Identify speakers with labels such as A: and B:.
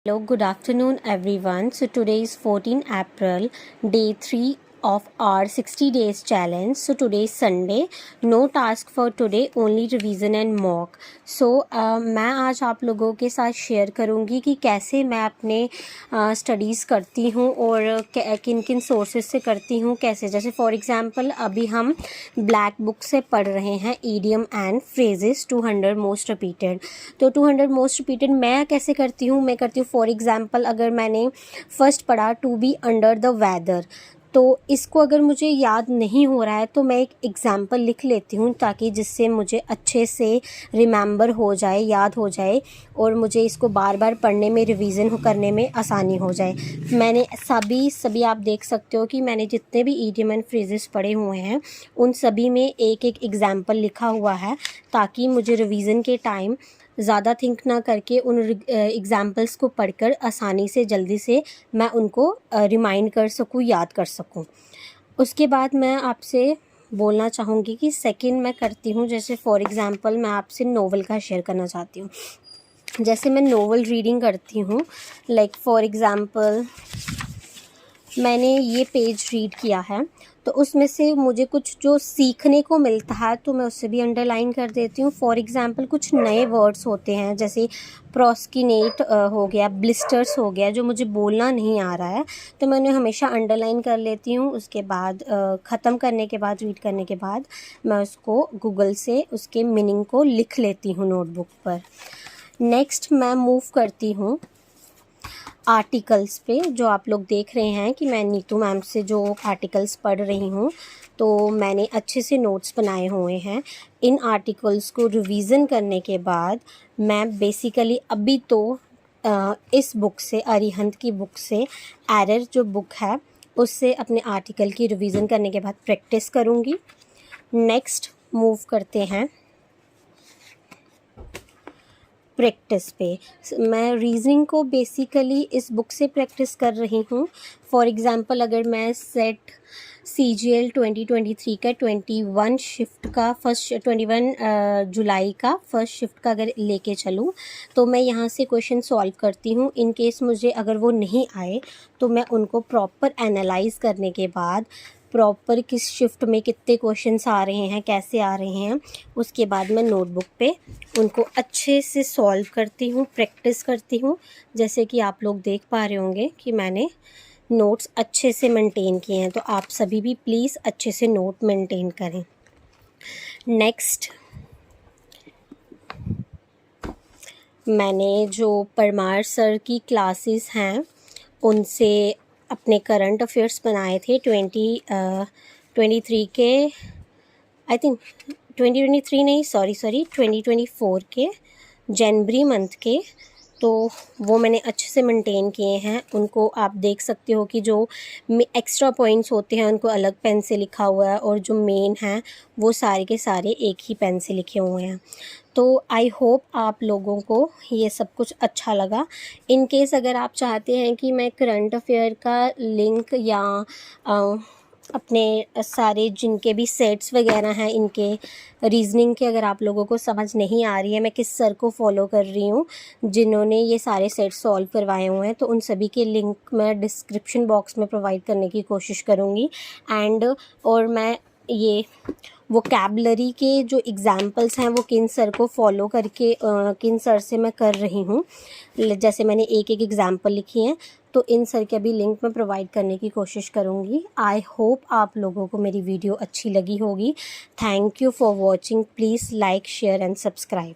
A: Hello, good afternoon everyone. So today is 14 April, day 3 of our 60 days challenge. So today is Sunday. No task for today, only revision and mock. So मैं आज आप लोगों के साथ share करूँगी कि कैसे मैं अपने स्टडीज़ करती हूँ और किन किन सोर्सेज से करती हूँ, कैसे। जैसे फॉर एग्जांपल अभी हम ब्लैक बुक से पढ़ रहे हैं idiom and phrases 200 most repeated. तो 200 मोस्ट रिपीटेड मैं कैसे करती हूँ, मैं करती हूँ फॉर एग्जांपल अगर मैंने फर्स्ट पढ़ा to be under the weather, तो इसको अगर मुझे याद नहीं हो रहा है तो मैं एक एग्ज़ाम्पल लिख लेती हूँ ताकि जिससे मुझे अच्छे से रिमेंबर हो जाए, याद हो जाए और मुझे इसको बार बार पढ़ने में, रिवीजन करने में आसानी हो जाए। मैंने सभी आप देख सकते हो कि मैंने जितने भी ईडियम एंड फ्रेजेस पढ़े हुए हैं उन सभी में एक एक एग्ज़ाम्पल लिखा हुआ है ताकि मुझे रिवीजन के टाइम ज़्यादा थिंक ना करके उन एग्ज़ाम्पल्स को पढ़कर आसानी से जल्दी से मैं उनको रिमाइंड कर सकूँ, याद कर सकूँ। उसके बाद मैं आपसे बोलना चाहूँगी कि सेकंड मैं करती हूँ, जैसे फॉर एग्ज़ाम्पल मैं आपसे नोवेल का शेयर करना चाहती हूँ। जैसे मैं नोवेल रीडिंग करती हूँ, लाइक फॉर एग्ज़ाम्पल मैंने ये पेज रीड किया है तो उसमें से मुझे कुछ जो सीखने को मिलता है तो मैं उससे भी अंडरलाइन कर देती हूँ। फॉर एग्ज़ाम्पल कुछ नए वर्ड्स होते हैं जैसे प्रोस्किनेट हो गया, ब्लिस्टर्स हो गया, जो मुझे बोलना नहीं आ रहा है तो मैं उन्हें हमेशा अंडरलाइन कर लेती हूँ। उसके बाद ख़त्म करने के बाद, रीड करने के बाद मैं उसको गूगल से उसके मीनिंग को लिख लेती हूँ नोटबुक पर। नेक्स्ट मैं मूव करती हूँ आर्टिकल्स पे। जो आप लोग देख रहे हैं कि मैं नीतू मैम से जो आर्टिकल्स पढ़ रही हूँ तो मैंने अच्छे से नोट्स बनाए हुए हैं। इन आर्टिकल्स को रिवीजन करने के बाद मैं बेसिकली अभी तो इस बुक से, अरिहंत की बुक से, एरर जो बुक है उससे अपने आर्टिकल की रिवीजन करने के बाद प्रैक्टिस करूँगी। नेक्स्ट मूव करते हैं प्रैक्टिस पे। मैं रीजनिंग को बेसिकली इस बुक से प्रैक्टिस कर रही हूँ। फॉर एग्ज़ाम्पल अगर मैं सेट CGL 2023 का 21 शिफ्ट का 21 जुलाई का फर्स्ट शिफ्ट का अगर लेके चलूँ तो मैं यहाँ से क्वेश्चन सॉल्व करती हूँ। इन केस मुझे अगर वो नहीं आए तो मैं उनको प्रॉपर एनालाइज करने के बाद प्रॉपर किस शिफ्ट में कितने क्वेश्चंस आ रहे हैं, कैसे आ रहे हैं, उसके बाद मैं नोटबुक पे उनको अच्छे से सॉल्व करती हूँ, प्रैक्टिस करती हूँ। जैसे कि आप लोग देख पा रहे होंगे कि मैंने नोट्स अच्छे से मेंटेन किए हैं, तो आप सभी भी प्लीज़ अच्छे से नोट मेंटेन करें। नेक्स्ट मैंने जो परमार सर की क्लासेस हैं उनसे अपने करंट अफेयर्स बनाए थे 2023 के, आई थिंक 2023 नहीं, सॉरी 2024 के जनवरी मंथ के, तो वो मैंने अच्छे से मेंटेन किए हैं। उनको आप देख सकते हो कि जो एक्स्ट्रा पॉइंट्स होते हैं उनको अलग पेन से लिखा हुआ है और जो मेन हैं वो सारे के सारे एक ही पेन से लिखे हुए हैं। तो आई होप आप लोगों को ये सब कुछ अच्छा लगा। इन केस अगर आप चाहते हैं कि मैं करंट अफेयर का लिंक या अपने सारे जिनके भी सेट्स वगैरह हैं इनके रीजनिंग के, अगर आप लोगों को समझ नहीं आ रही है मैं किस सर को फॉलो कर रही हूँ जिन्होंने ये सारे सेट्स सॉल्व करवाए हुए हैं, तो उन सभी के लिंक मैं डिस्क्रिप्शन बॉक्स में प्रोवाइड करने की कोशिश करूँगी। और मैं ये वोकैबलरी के जो एग्ज़ाम्पल्स हैं वो किन सर को फॉलो करके किन सर से मैं कर रही हूँ, जैसे मैंने एक एक एग्ज़ाम्पल लिखी हैं, तो इन सर के भी लिंक मैं प्रोवाइड करने की कोशिश करूँगी। आई होप आप लोगों को मेरी वीडियो अच्छी लगी होगी। Thank you for watching. Please like, share and subscribe.